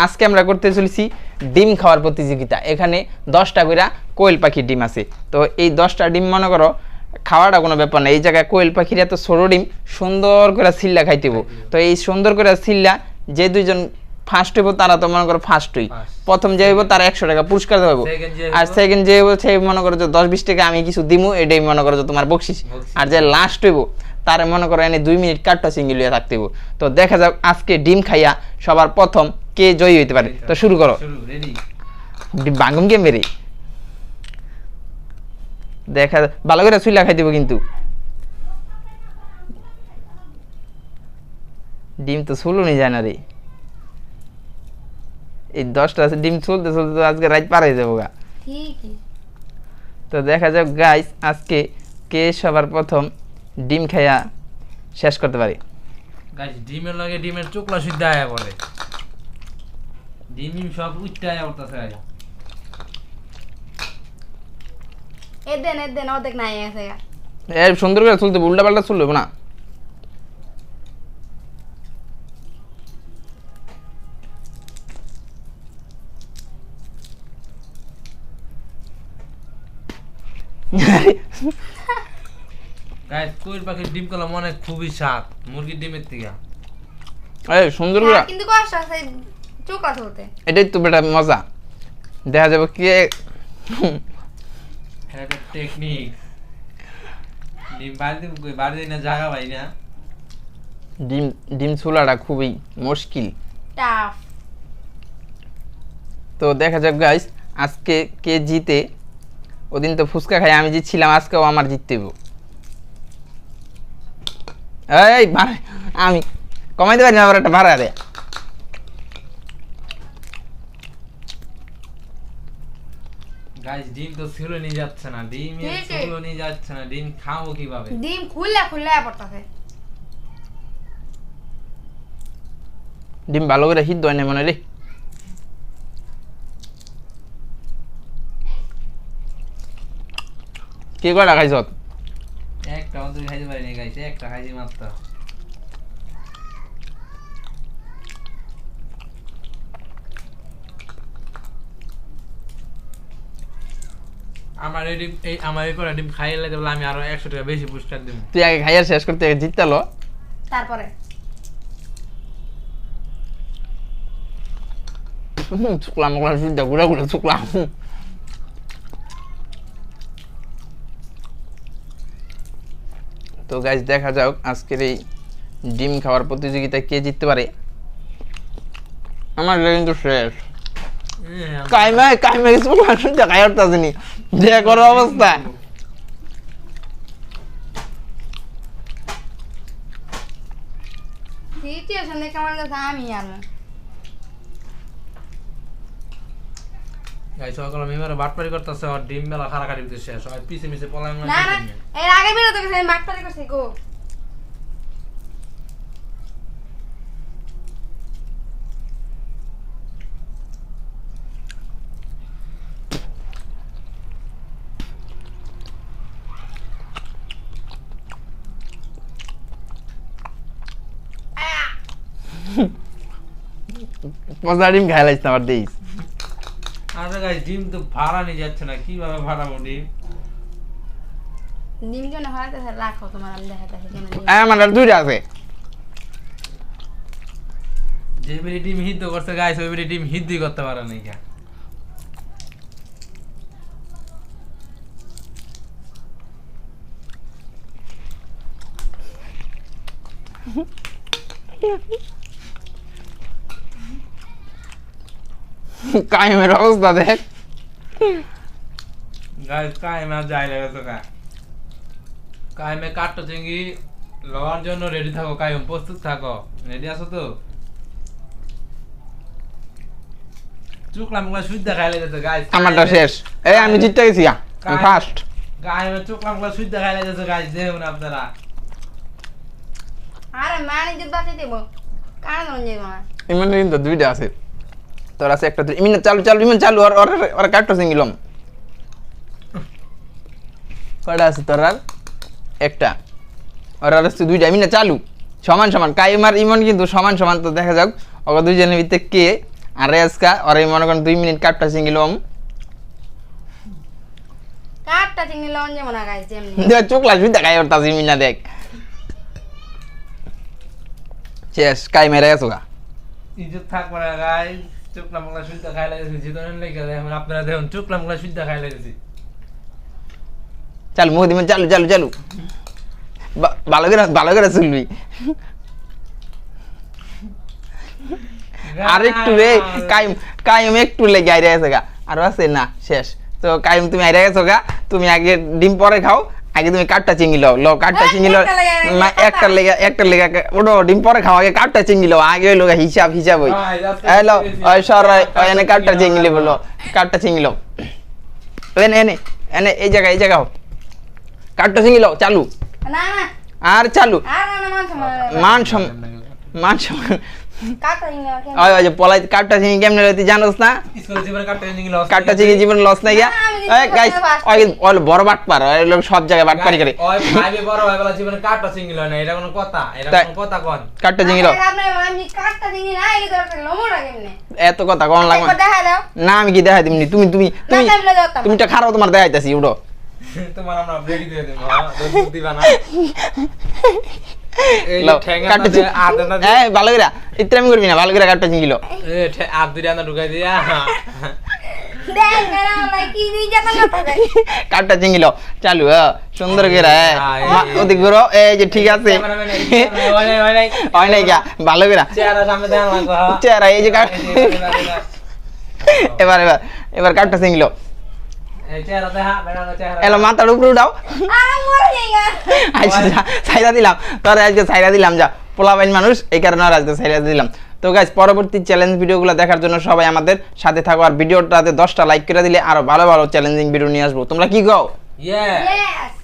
আজকে আমরা করতে চলেছি ডিম খাওয়ার প্রতিযোগিতা। এখানে 10টা করে কোয়েল পাখির ডিম আছে। তো এই 10টা ডিম মনে করো খাওয়াটা কোনো ব্যাপার না। এই জায়গায় কোয়েল পাখির এত ছোট ডিম সুন্দর করে ছিল্লা খাইতেব। তো এই সুন্দর করে ছিল্লা যে দুইজন ফার্স্ট হইব তারা তো মনে করো ফার্স্ট হই, প্রথম যে হইব তারা 100 টাকা পুরস্কার দেবো, আর সেকেন্ড যে হইব সে মনে করো যে 10-20 টাকা আমি কিছু দিমু, এটাই মনে করো যে তোমার বকশিস। আর যে লাস্ট হইব তার মনে করো এনে 2 মিনিট কাটটা সিঙ্গেল হয়ে থাকতে হইব। তো দেখা যাক আজকে ডিম খাইয়া সবার প্রথম কে জয়ী হইতে পারে। তো শুরু করো। বাঙ্গুম কে মেরে দেখা ভালো করে চুইলা খাই দিব, কিন্তু ডিম তো চুলুনি যায় না রে। এই 10টা ডিম চলতে চলতে আজকে রাত পার হয়ে যাবো গা। তো দেখা যাক গাইস আজকে কে সবার প্রথম ডিম খাইয়া শেষ করতে পারে। গাইস ডিমের লগে ডিমের চোকলা সিদ্ধ আয়া পড়ে, ডিম সব উঠতে আয়া পড়তেছে। এদেন অর্ধেক নাই আছে গা। এর সুন্দর করে চলতে উল্টা পাল্টা চলবে না। গাইস কোয়েল পাখির ডিম কলা মনে খুবই স্বাদ মুরগির ডিমের থেকে। এই সুন্দর করে কিন্তু কষ্ট আছে চোকা ধরতে। এটাই তো বেটা মজা। দেখা যাবে কে এটা টেকনিক। ডিম বাড়ি না জায়গা পাই না। ডিম চুলাটা খুবই মুশকিল, টাফ। তো দেখা যাক গাইস আজকে কে জিতে। ওদিন তো ফুচকা খাই আমি জিতছিলাম, আজকেও আমার জিততে হইব। এই আমি কমাইতে পারি না, আবার একটা ভাড়া দে। গাইস ডিম তো ছেলে নিয়ে যাচ্ছে না, ডিম ছেলে নিয়ে যাচ্ছে না, ডিম খাবো কিভাবে? ডিম খুললে পড়তাছে। ডিম ভালো করে হিট দয় না মনে রে। কে কয়টা খাইছ? একটা অন্তর খাইতে পারিনি গাইস, একটা খাইছি মাত্র। আমার এই করে ডিম খাইলে দেবো আমি আরো 100 টাকা বেশি পুরস্কার দেব। তুই আগে খাইয়া শেষ করতে জিততালো, তারপরে চুকলাম সুবিধা ঘুরে ঘুরে চুকলাম। তো গাইস দেখা যাক আজকের এই ডিম খাওয়ার প্রতিযোগিতায় কে জিততে পারে। আমার কিন্তু শেষ কাইমে চুকলাম সুবিধা খাই উঠতেছিনি যে করো অবস্থা। সিচুয়েশন দেখে আমার কাছে আমি আর গাইস সকাল মেমারে বাটপারি করতেছে আর ডিম মেলা খারাকারি দিতে শেষ হয় পিছে মিছে পলাই না না এর আগে বেরো তো গেছে বাটপারি করছি গো। মজা ডিম খাই লাইছ আমার দেইস। আরে গাইস ডিম তো ভাড়া নিয়ে যাচ্ছে না, কিভাবে ভাড়াবো ডিম? ডিম কেন হারাতে রাখো তোমার, আমি দেখাতে কেন দিই। আমার আর দুইটা আছে। যে বেরি ডিম হিদ্ধ করছে গাইস ওই বেরি ডিম হিদ্ধই করতে পারে না কে। কাইমের অবস্থা দেখ গাইস কাইমে যাই লাগেছে কা কাইমে কাটটো চিংড়ি লওয়ার জন্য রেডি থাকো, কাইম প্রস্তুত থাকো। রেডি আছো তো? চুকলা মুকলা সুইদা খাই লাগেছে গাইস। আমারটা শেষ। এই আমি জিততে গেছি, আমি ফার্স্ট। কাইমে চুকলা মুকলা সুইদা খাই লাগেছে গাইস, দেখুন আপনারা। আরে মানে যে বাঁচে দেব কার জন যাইব না। ইমন কিন্তু দুইটা আছে, তোর আছে একটা। ইমিন ইমন চালু আর আর কাটটো সিঙ্গিলম কয়টা আছে তোর? আর একটা। আর আছে দুইটা। ইমিন চালু সমান সমান, কাইম আর ইমন কিন্তু সমান সমান। তো দেখা যাক ওরা দুইজনের ভিতরে কে আর রেসকা আর এই মনে করেন 2 মিনিট কাটটা চিংড়িলাম কাটটা চিংড়ি লবণ যেমন না গাইস যেমনি চোখলা সুইতা খাই ওর তাজি মিনা দেখ শেষ কাই মেরে গেছো গা ইজ্জত থাকবে না গাইস চুকলা মুকলা শুদ্ধ খাই লাগেছি জিতনের লেগে এখন আপনারা দেখুন চুকলা মুকলা শুদ্ধ খাই লাগেছি চালু মুখ দিবেন চালু চালু চালু ভালো করে চলবি আর একটু রে কাইম একটু লেগে আইরে গেছে গা আর আছে না শেষ তো কাইম তুমি আইরে গেছো গা তুমি আগে ডিম পরে খাও আগে তুমি কাটটা চিংড়ি লও কাটটা চিংড়ি লও একটা লেগে ওটো ডিম পরে খাও আগে কাটটা চিংড়ি লও আগে ওই লোক হিসাব হই হ্যালো ওই সর এনে কাটটা চিংড়ি বলো কাটটা চিংড়ি লও এনে এনে এনে এই জায়গা কাটটা চিংড়ি লও চালু না না আর চালু আর না মান সম্মান কাটটা চিংড়ি লবণ ওই যে পলাই কাটটা চিংড়ি কেমনে লইতে জানোস না স্কুল জীবনে কাটতে নিয়ে গেল কাটটা চিংড়ি জীবন লস নাই গিয়া এই গাইস ওই বড় বাটপার ওই লোক সব জায়গায় বাটপারি করে ওই ভাইবে বড় ভাই বলা জীবনে কাটটা চিংড়ি লয় না এটা কোনো কথা কোন কাটটা চিংড়ি লও আমি কাটটা চিংড়ি না এলি দরকার লমুরা কেমনে এত কথা কোন লাগবে একবার দেখা দাও না আমি কি দেখাই দিমনি তুমি তুমি না তুমি টাইম লাগাও তুমি টা খারাপ তোমার দেখাইতাছি উড়ো তোমার আমরা ব্রেক দিয়ে দেব দুধ দিবা না এই লও, ঠ্যাঙ্গা কাটটা চিংড়ি আদনা এই ভালো করে ইত্রামি করবি না ভালো করে কাটটা চিংড়ি লও এ আদ দুইটা না ঢুকাই দিয়া দেখ মেরা লাই কি দি জানা না থাকে কাটটা চিংড়ি লও চালু সুন্দর করে ওদিক ঘুরো এই যে ঠিক আছে হয় নাই গা ভালো করে চেহারা সামনে দেন লাগবে চেহারা এই যে এবার কাটটা চিংড়ি লও এই চেহারা দেখা বেড়ানো চেহারা এলো মাথার উপরে উঠাও আর মরে যাইগা আচ্ছা ছাইরা দিলাম তোর আজকে ছাইরা দিলাম যা পোলাবাইন মানুষ এই কারণে আর আজকে ছাইরা দিলাম তো গাইস পরবর্তী চ্যালেঞ্জ ভিডিওগুলো দেখার জন্য সবাই আমাদের সাথে থাকো আর ভিডিওটাতে 10টা লাইক করে দিলে আরো ভালো ভালো চ্যালেঞ্জিং ভিডিও নিয়ে আসবো তোমরা কি কও ইয়ে ইয়েস